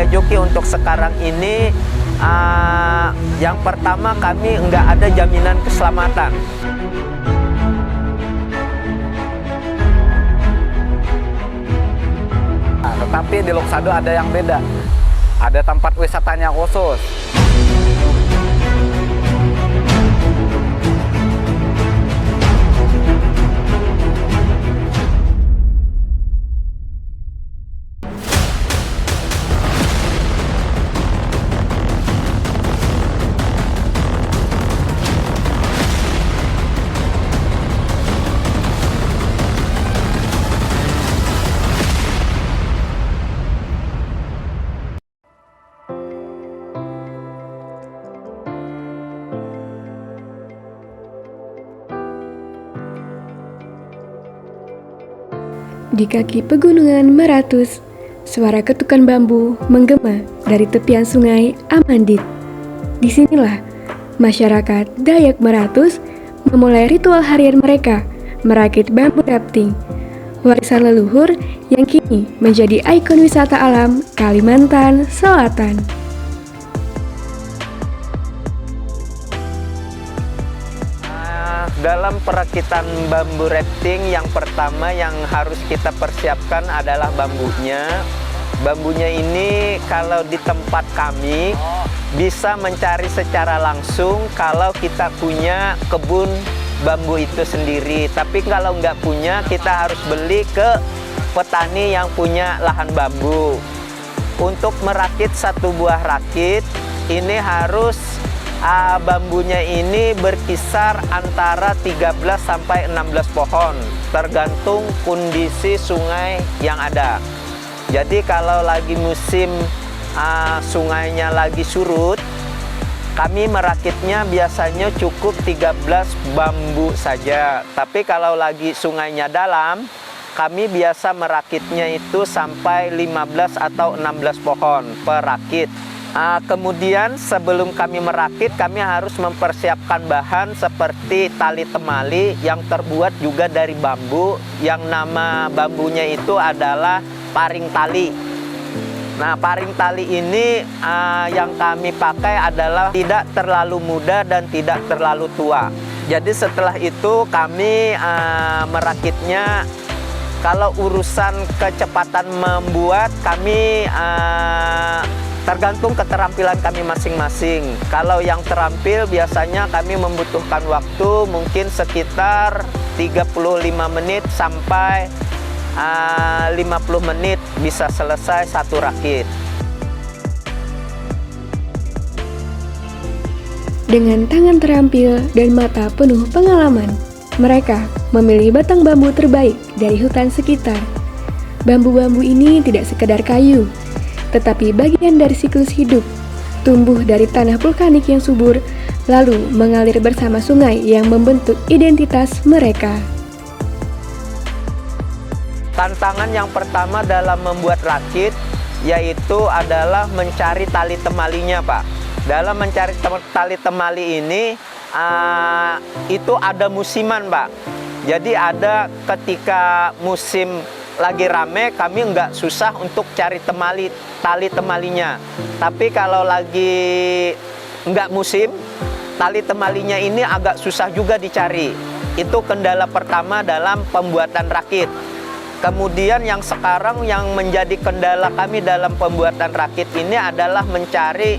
Joki untuk sekarang ini yang pertama kami nggak ada jaminan keselamatan. Nah, tetapi di Loksado ada yang beda, ada tempat wisatanya khusus. Di kaki pegunungan Maratus, suara ketukan bambu menggema dari tepian sungai Amandit. Disinilah masyarakat Dayak Maratus memulai ritual harian mereka merakit bambu rafting, warisan leluhur yang kini menjadi ikon wisata alam Kalimantan Selatan. Dalam perakitan bambu rafting, yang pertama yang harus kita persiapkan adalah bambunya. Bambunya ini kalau di tempat kami bisa mencari secara langsung kalau kita punya kebun bambu itu sendiri. Tapi kalau nggak punya, kita harus beli ke petani yang punya lahan bambu. Untuk merakit satu buah rakit, ini harus bambunya ini berkisar antara 13 sampai 16 pohon, tergantung kondisi sungai yang ada. Jadi kalau lagi musim sungainya lagi surut, kami merakitnya biasanya cukup 13 bambu saja. Tapi kalau lagi sungainya dalam, kami biasa merakitnya itu sampai 15 atau 16 pohon per rakit. Kemudian sebelum kami merakit, kami harus mempersiapkan bahan seperti tali temali yang terbuat juga dari bambu, yang nama bambunya itu adalah paring tali. Nah, paring tali ini yang kami pakai adalah tidak terlalu muda dan tidak terlalu tua. Jadi setelah itu kami merakitnya. Kalau urusan kecepatan membuat, kami tergantung keterampilan kami masing-masing. Kalau yang terampil biasanya kami membutuhkan waktu mungkin sekitar 35 menit sampai 50 menit bisa selesai satu rakit. Dengan tangan terampil dan mata penuh pengalaman, mereka memilih batang bambu terbaik dari hutan sekitar. Bambu-bambu ini tidak sekedar kayu, tetapi bagian dari siklus hidup, tumbuh dari tanah vulkanik yang subur, lalu mengalir bersama sungai yang membentuk identitas mereka. Tantangan yang pertama dalam membuat rakit yaitu adalah mencari tali temalinya, Pak. Dalam mencari tali temali ini itu ada musiman, Pak. Jadi ada ketika musim lagi rame, kami nggak susah untuk cari tali temalinya. Tapi kalau lagi nggak musim, tali temalinya ini agak susah juga dicari. Itu kendala pertama dalam pembuatan rakit. Kemudian yang sekarang yang menjadi kendala kami dalam pembuatan rakit ini adalah mencari,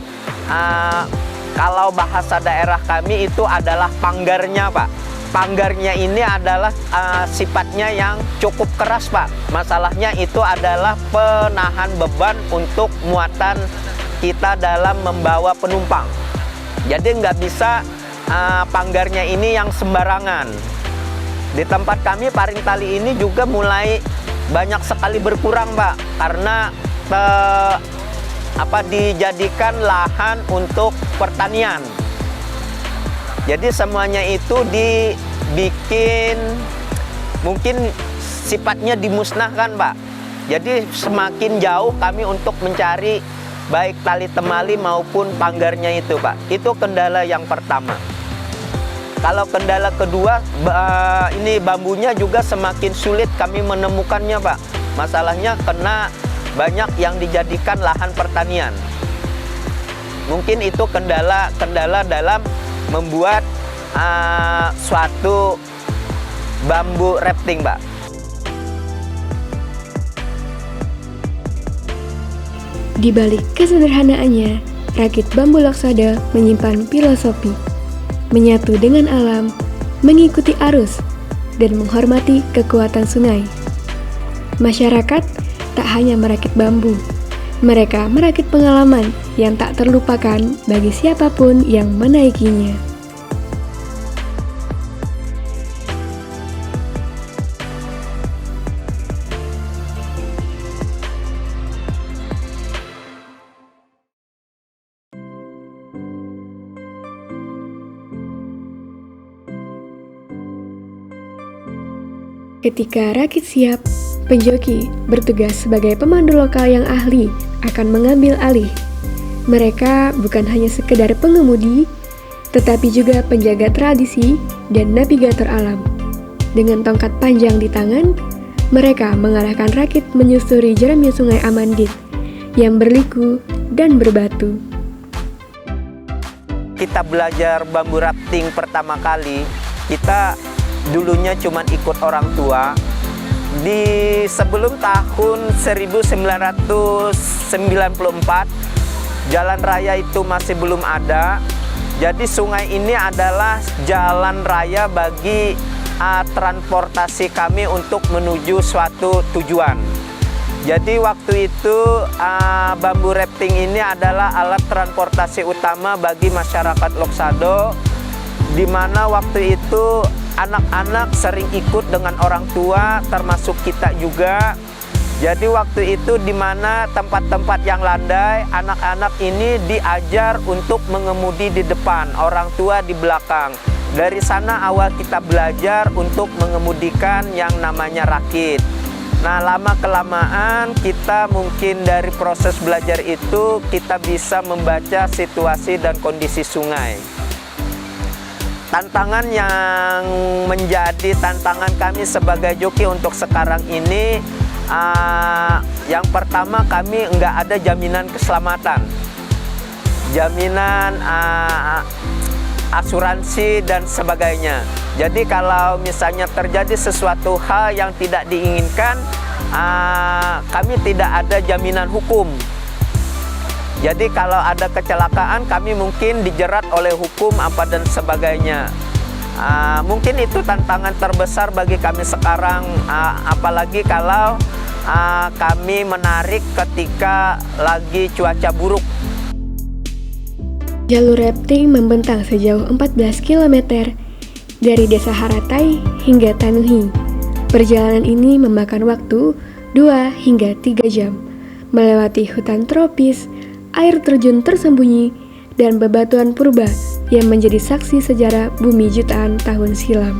kalau bahasa daerah kami itu adalah panggarnya, Pak. Panggarnya ini adalah sifatnya yang cukup keras, Pak. Masalahnya itu adalah penahan beban untuk muatan kita dalam membawa penumpang. Jadi nggak bisa panggarnya ini yang sembarangan. Di tempat kami paring tali ini juga mulai banyak sekali berkurang, Pak, karena dijadikan lahan untuk pertanian. Jadi semuanya itu dibikin mungkin sifatnya dimusnahkan, Pak. Jadi semakin jauh kami untuk mencari baik tali temali maupun panggarnya itu, Pak. Itu kendala yang pertama. Kalau kendala kedua, ini bambunya juga semakin sulit kami menemukannya, Pak. Masalahnya karena banyak yang dijadikan lahan pertanian. Mungkin itu kendala dalam membuat suatu bambu rafting, Mbak. Di balik kesederhanaannya, rakit bambu loksada menyimpan filosofi, menyatu dengan alam, mengikuti arus, dan menghormati kekuatan sungai. Masyarakat tak hanya merakit bambu, mereka merakit pengalaman yang tak terlupakan bagi siapapun yang menaikinya. Ketika rakit siap, penjoki bertugas sebagai pemandu lokal yang ahli akan mengambil alih. Mereka bukan hanya sekedar pengemudi, tetapi juga penjaga tradisi dan navigator alam. Dengan tongkat panjang di tangan, mereka mengarahkan rakit menyusuri jeramnya Sungai Amandit yang berliku dan berbatu. Kita belajar bambu rafting pertama kali, kita dulunya cuma ikut orang tua. Di sebelum tahun 1994, jalan raya itu masih belum ada. Jadi sungai ini adalah jalan raya bagi transportasi kami untuk menuju suatu tujuan. Jadi waktu itu bambu rafting ini adalah alat transportasi utama bagi masyarakat Loksado, di mana waktu itu anak-anak sering ikut dengan orang tua, termasuk kita juga. Jadi waktu itu di mana tempat-tempat yang landai, anak-anak ini diajar untuk mengemudi di depan, orang tua di belakang. Dari sana awal kita belajar untuk mengemudikan yang namanya rakit. Nah, lama-kelamaan kita mungkin dari proses belajar itu kita bisa membaca situasi dan kondisi sungai. Tantangan yang menjadi tantangan kami sebagai joki untuk sekarang ini, yang pertama kami nggak ada jaminan keselamatan, jaminan asuransi dan sebagainya. Jadi kalau misalnya terjadi sesuatu hal yang tidak diinginkan, kami tidak ada jaminan hukum. Jadi kalau ada kecelakaan kami mungkin dijerat oleh hukum apa dan sebagainya. Mungkin itu tantangan terbesar bagi kami sekarang, apalagi kalau kami menarik ketika lagi cuaca buruk. Jalur rafting membentang sejauh 14 km dari Desa Haratai hingga Tanuhi. Perjalanan ini memakan waktu 2 hingga 3 jam, melewati hutan tropis, air terjun tersembunyi, dan bebatuan purba yang menjadi saksi sejarah bumi jutaan tahun silam.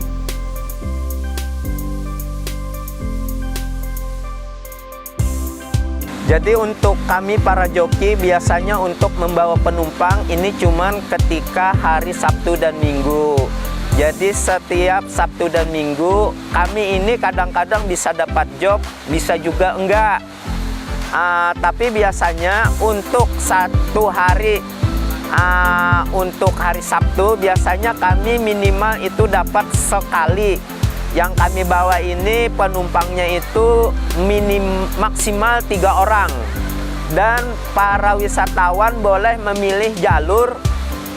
Jadi untuk kami para joki biasanya untuk membawa penumpang ini cuman ketika hari Sabtu dan Minggu. Jadi setiap Sabtu dan Minggu kami ini kadang-kadang bisa dapat job, bisa juga enggak. Tapi biasanya untuk satu hari, untuk hari Sabtu biasanya kami minimal itu dapat sekali. Yang kami bawa ini penumpangnya itu maksimal 3 orang. Dan para wisatawan boleh memilih jalur,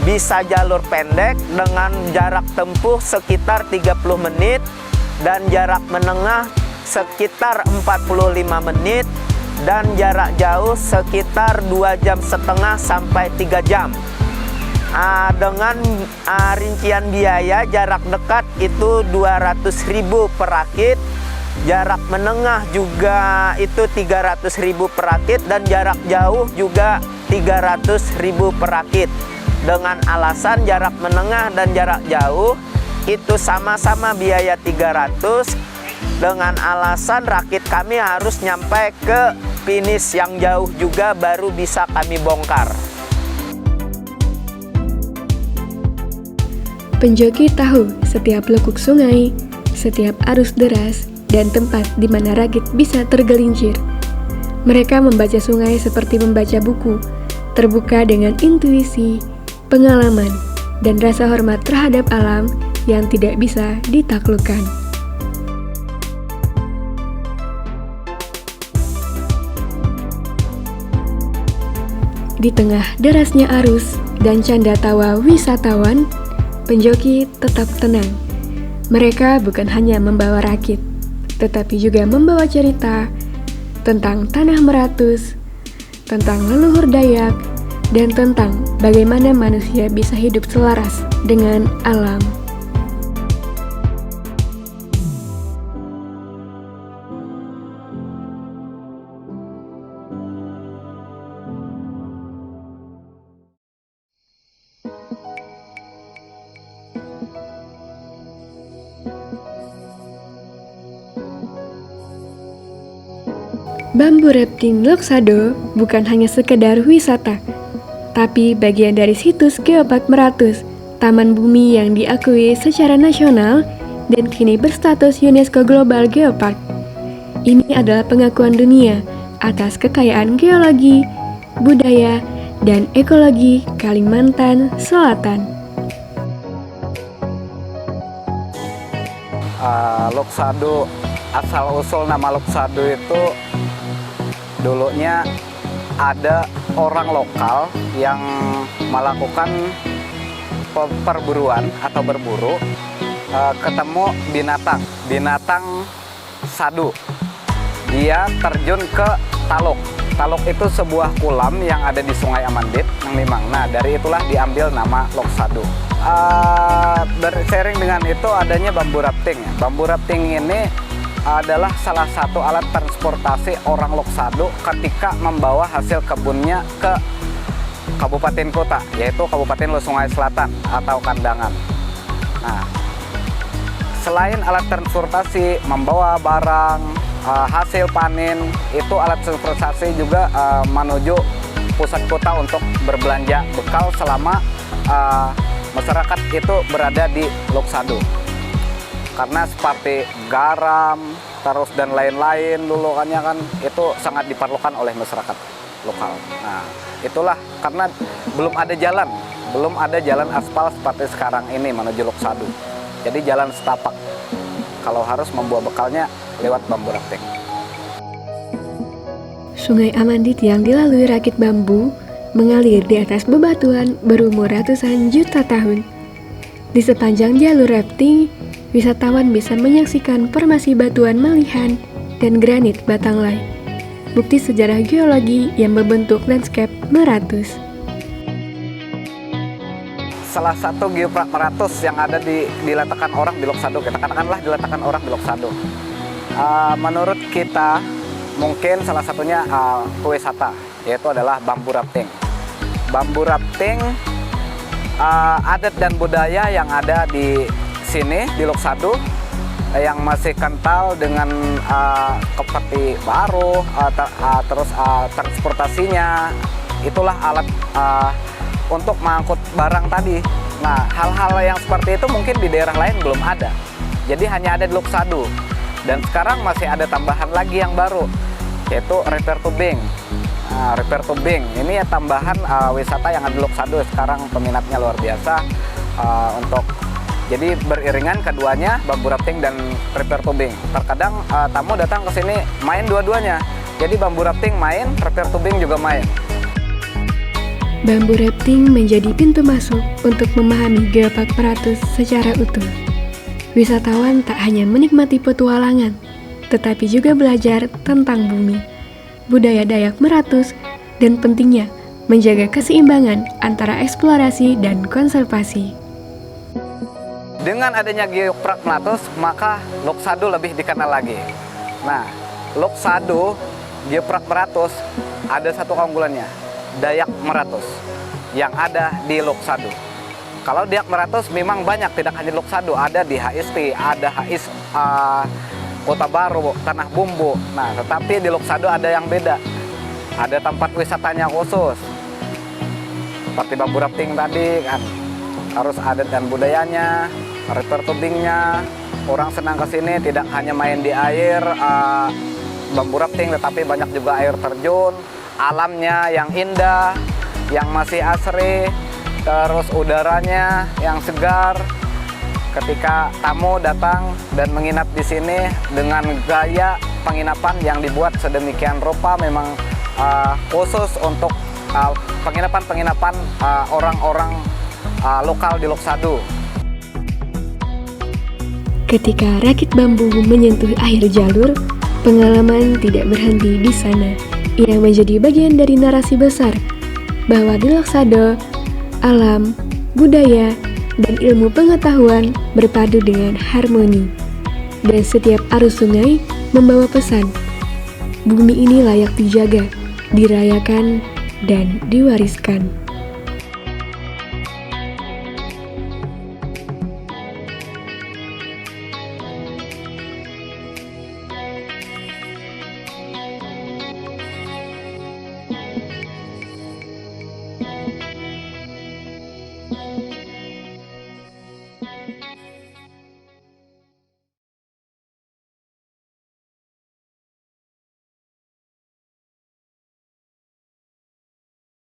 bisa jalur pendek dengan jarak tempuh sekitar 30 menit dan jarak menengah sekitar 45 menit dan jarak jauh sekitar 2,5 jam sampai 3 jam. Dengan rincian biaya jarak dekat itu 200.000 per rakit, jarak menengah juga itu 300.000 per rakit, dan jarak jauh juga 300.000 per rakit. Dengan alasan jarak menengah dan jarak jauh itu sama-sama biaya 300, dengan alasan rakit kami harus nyampe ke finish yang jauh juga baru bisa kami bongkar. Penjoki tahu setiap lekuk sungai, setiap arus deras, dan tempat di mana rakit bisa tergelincir. Mereka membaca sungai seperti membaca buku, terbuka dengan intuisi, pengalaman, dan rasa hormat terhadap alam yang tidak bisa ditaklukkan. Di tengah derasnya arus dan canda tawa wisatawan, penjoki tetap tenang. Mereka bukan hanya membawa rakit, tetapi juga membawa cerita tentang tanah Meratus, tentang leluhur Dayak, dan tentang bagaimana manusia bisa hidup selaras dengan alam. Bambu Repting Lok Sado bukan hanya sekedar wisata, tapi bagian dari situs Geopark Meratus, taman bumi yang diakui secara nasional dan kini berstatus UNESCO Global Geopark. Ini adalah pengakuan dunia atas kekayaan geologi, budaya, dan ekologi Kalimantan Selatan. Lok Sado, asal-usul nama Lok Sado itu dulunya ada orang lokal yang melakukan perburuan atau berburu, ketemu binatang sadu. Dia terjun ke Talok. Talok itu sebuah kulam yang ada di Sungai Amandit, Nang Limang. Nah, dari itulah diambil nama Lok Sado. Bersering dengan itu adanya bambu rafting. Bambu rafting ini adalah salah satu alat transportasi orang Lok Sado ketika membawa hasil kebunnya ke kabupaten kota, yaitu Kabupaten Sungai Selatan atau Kandangan. Nah, selain alat transportasi membawa barang, hasil panen, itu alat transportasi juga menuju pusat kota untuk berbelanja bekal selama masyarakat itu berada di Lok Sado. Karena seperti garam, terus dan lain-lain dulu kan itu sangat diperlukan oleh masyarakat lokal. Nah, itulah karena belum ada jalan aspal seperti sekarang ini menuju Lok Sado. Jadi jalan setapak. Kalau harus membawa bekalnya lewat bambu rafting. Sungai Amandit yang dilalui rakit bambu mengalir di atas bebatuan berumur ratusan juta tahun. Di sepanjang jalur rafting, wisatawan bisa menyaksikan formasi batuan malihan dan granit Batanglai, bukti sejarah geologi yang membentuk landscape Meratus. Salah satu geopark Meratus yang ada diletakkan orang di Lok Sado, kita katakanlah diletakkan orang di Lok Sado. Menurut kita, mungkin salah satunya wisata, yaitu adalah bambu rafting. Bambu rafting, adat dan budaya yang ada di sini di Lok Sado yang masih kental dengan seperti baru, terus transportasinya, itulah alat untuk mengangkut barang tadi. Nah, hal-hal yang seperti itu mungkin di daerah lain belum ada. Jadi hanya ada di Lok Sado. Dan sekarang masih ada tambahan lagi yang baru, yaitu repair tubing. Repair tubing ini ya tambahan wisata yang ada di Lok Sado. Sekarang peminatnya luar biasa untuk jadi beriringan keduanya, bambu rafting dan repair tubing. Terkadang tamu datang ke sini main dua-duanya. Jadi bambu rafting main, repair tubing juga main. Bambu rafting menjadi pintu masuk untuk memahami Geopark Meratus secara utuh. Wisatawan tak hanya menikmati petualangan, tetapi juga belajar tentang bumi, budaya Dayak Meratus, dan pentingnya menjaga keseimbangan antara eksplorasi dan konservasi. Dengan adanya Geopark Meratus, maka Lok Sado lebih dikenal lagi. Nah, Lok Sado, Geopark Meratus, ada satu keunggulannya, Dayak Meratus, yang ada di Lok Sado. Kalau Dayak Meratus memang banyak, tidak hanya di Lok Sado, ada di HST, ada HIS Kota Baru, Tanah Bumbu. Nah, tetapi di Lok Sado ada yang beda. Ada tempat wisatanya khusus. Seperti bambu rafting tadi kan. Harus adat dan budayanya, repair tubingnya. Orang senang ke sini tidak hanya main di air, bambu rafting, tetapi banyak juga air terjun, alamnya yang indah, yang masih asri, terus udaranya yang segar. Ketika tamu datang dan menginap di sini dengan gaya penginapan yang dibuat sedemikian rupa, memang khusus untuk penginapan-penginapan orang-orang lokal di Lok Sado. Ketika rakit bambu menyentuh air jalur, pengalaman tidak berhenti di sana. Ia menjadi bagian dari narasi besar bahwa di Lok Sado, alam, budaya, dan ilmu pengetahuan berpadu dengan harmoni. Dan setiap arus sungai membawa pesan. Bumi ini layak dijaga, dirayakan, dan diwariskan.